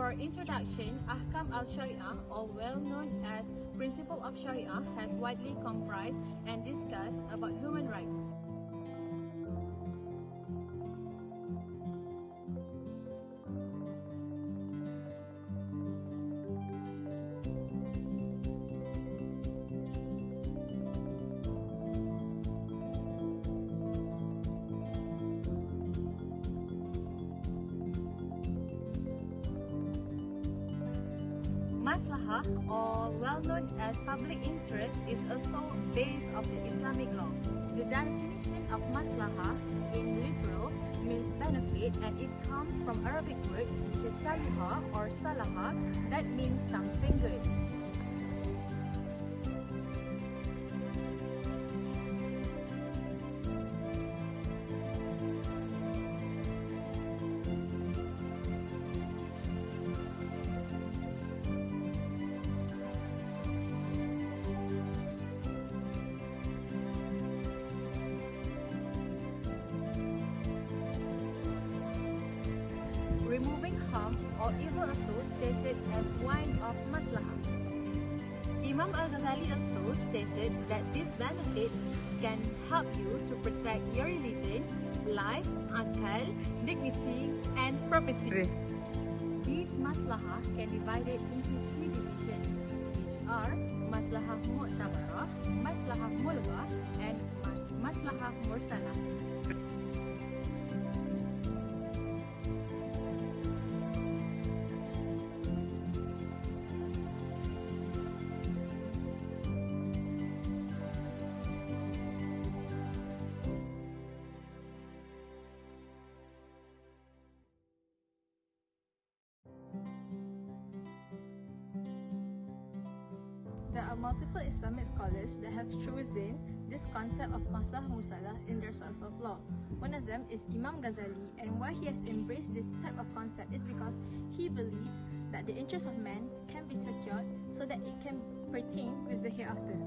For introduction, Ahkam al-Sharia, or well known as Principle of Sharia, has widely comprised and discussed about human rights. Maslahah, or well known as public interest, is also base of the Islamic law. The definition of maslahah in literal means benefit, and it comes from Arabic word which is saluha or salaha, that means something good. Removing harm or evil also stated as one of maslahah. Imam Al-Ghazali also stated that this benefit can help you to protect your religion, life, akal, dignity, and property. These maslahah can be divided into three divisions, which are Maslahah Mu'tabarah, Maslahah Mulghah, and Maslahah Mursalah. There are multiple Islamic scholars that have chosen this concept of Maslahah Mursalah in their source of law. One of them is Imam Ghazali, and why he has embraced this type of concept is because he believes that the interest of man can be secured so that it can pertain with the hereafter.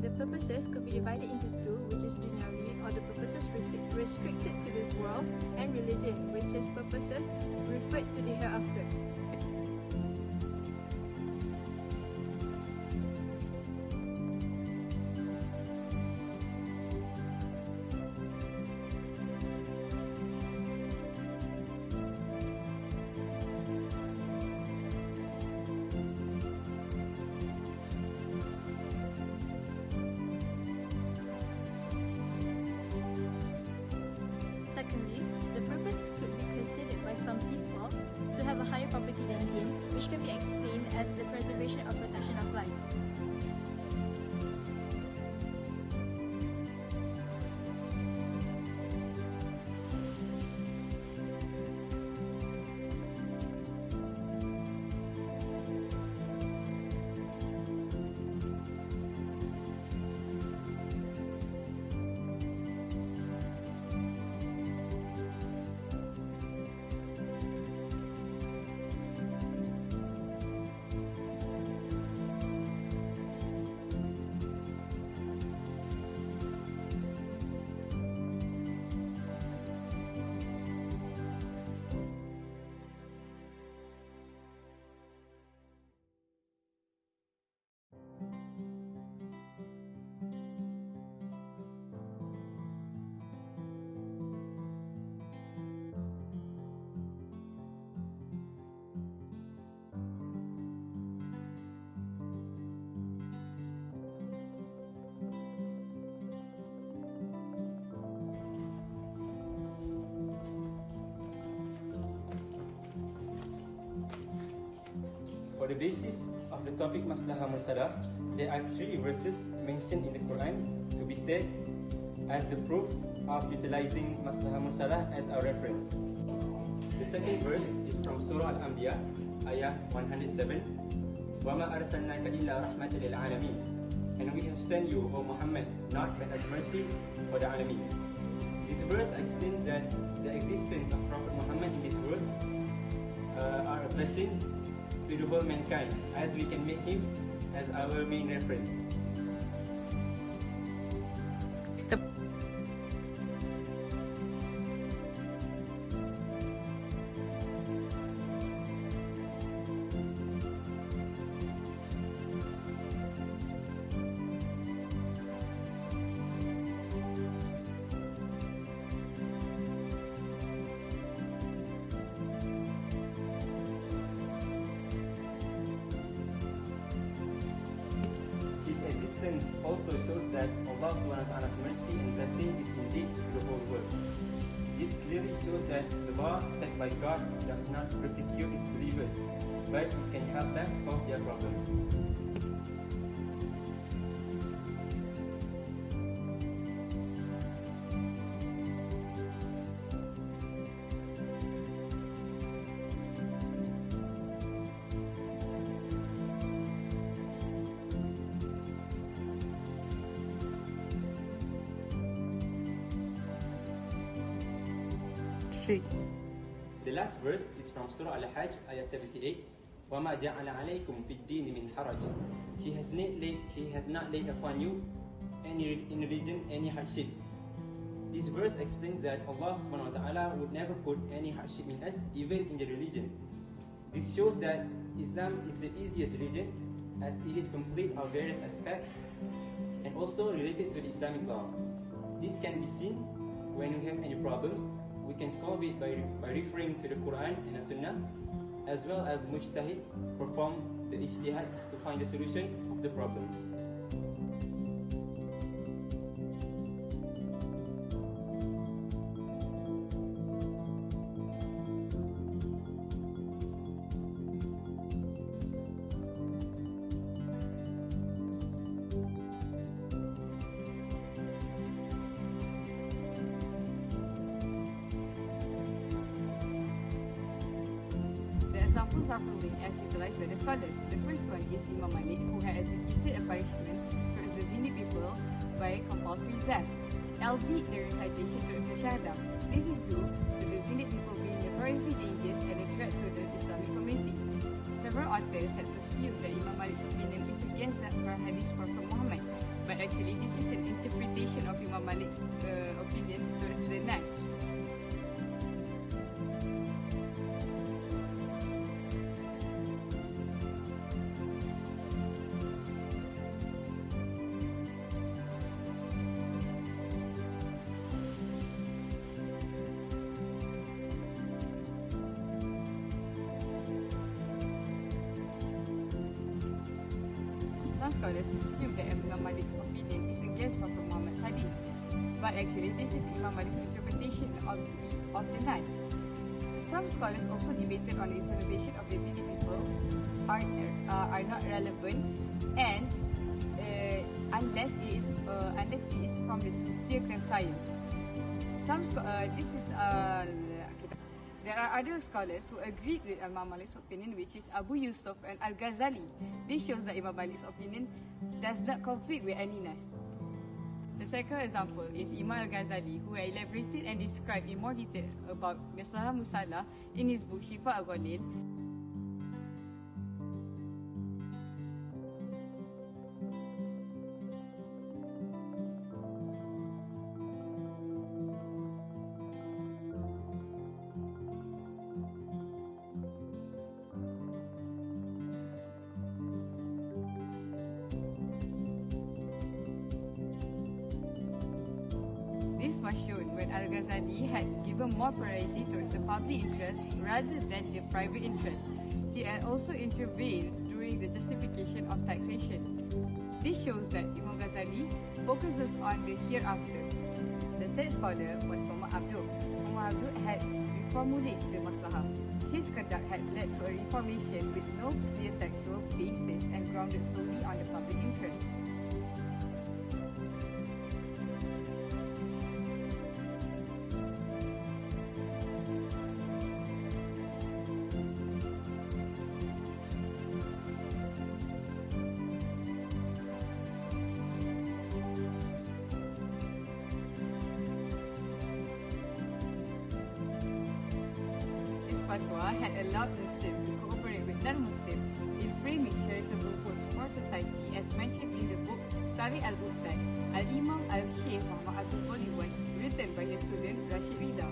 The purposes could be divided into two, which is dunyāwi, or the purposes restricted to this world, and religion, which is purposes referred to the hereafter. Secondly, the purpose could be considered by some people to have a higher property than gain, which can be explained as the preservation or protection of life. For the basis of the topic Maslahah Mursalah, there are three verses mentioned in the Quran to be said as the proof of utilizing Maslahah Mursalah as our reference. The second verse is from Surah Al-Anbiya, ayah 107, وَمَا أَرْسَلْنَاكَ إِلَّا رَحْمَةً لِلْعَالَمِينَ. And we have sent you, O Muhammad, not but as mercy for the Alameen. This verse explains that the existence of Prophet Muhammad in this world are a blessing to the whole mankind, as we can make him as our main reference. His existence also shows that Allah Subhanahu mercy and blessing is indeed to the whole world. This clearly shows that the law set by God does not persecute its believers, but it can help them solve their problems. The last verse is from Surah Al-Hajj, ayat 78. وَمَا جَعَلَ عَلَيْكُمْ فِي الدِّينِ مِنْ حَرَجٍ. He has not laid upon you any in religion any hardship. This verse explains that Allah SWT would never put any hardship in us, even in the religion. This shows that Islam is the easiest religion, as it is complete of various aspects and also related to the Islamic law. This can be seen when we have any problems. We can solve it by referring to the Quran and the Sunnah, as well as mujtahid perform the ijtihad to find the solution of the problems. Examples are following as utilized by the scholars. The first one is Imam Malik, who had executed a punishment towards the Zini people by compulsory death, albeit the recitation towards the Shahadah. This is due to the Zini people being notoriously dangerous and a threat to the Islamic community. Several authors had assumed that Imam Malik's opinion is against the Quran Hadith Prophet Muhammad, but actually this is an interpretation of Imam Malik's opinion towards the next. Some scholars assume that Imam Malik's opinion is against Prophet Muhammad's hadith, but actually this is Imam Malik's interpretation of the Nas. Some scholars also debated on the Islamization of the Yazidi people are not relevant, and unless it is from the sincere science. There are other scholars who agreed with Imam Malik's opinion, which is Abu Yusuf and Al-Ghazali. This shows that Imam Malik's opinion does not conflict with any Nas. The second example is Imam Al-Ghazali, who elaborated and described in more detail about Maslahah Mursalah in his book Shifa Al-Ghalil. This was shown when Al-Ghazali had given more priority towards the public interest rather than the private interest. He had also intervened during the justification of taxation. This shows that Imam Ghazali focuses on the hereafter. The third scholar was Muhammad Abdul. Muhammad Abdul had reformulated the Maslahah. His conduct had led to a reformation with no clear textual basis and grounded solely on the public interest. fatwa had allowed Muslims to cooperate with non-Muslims in framing charitable works for society, as mentioned in the book Tarikh al-Ustad, Al-Imam Al-Sheikh Muhammad Abdul Boliwan, written by his student Rashid Rida.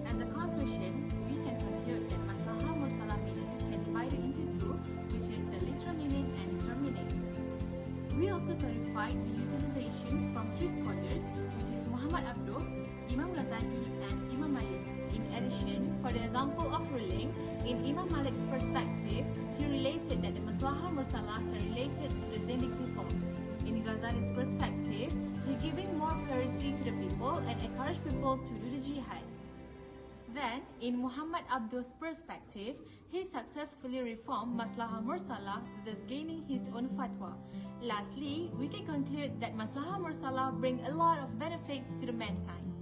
As a conclusion, we can conclude that Maslahah Mursalah meanings can be divided into two, which is the literal meaning and term meaning. We also clarified the utilization from three scholars, which is Muhammad Abduh, Imam Ghazali, and Imam Malik. In addition, for the example of ruling, in Imam Malik's perspective, he related that the Maslahah Mursalah can relate it to the Zindiq people. In Ghazali's perspective, he giving more clarity to the people and encourage people to do the jihad. Then, in Muhammad Abduh's perspective, he successfully reformed Maslahah Mursalah, thus gaining his own fatwa. Lastly, we can conclude that Maslahah Mursalah bring a lot of benefits to the mankind.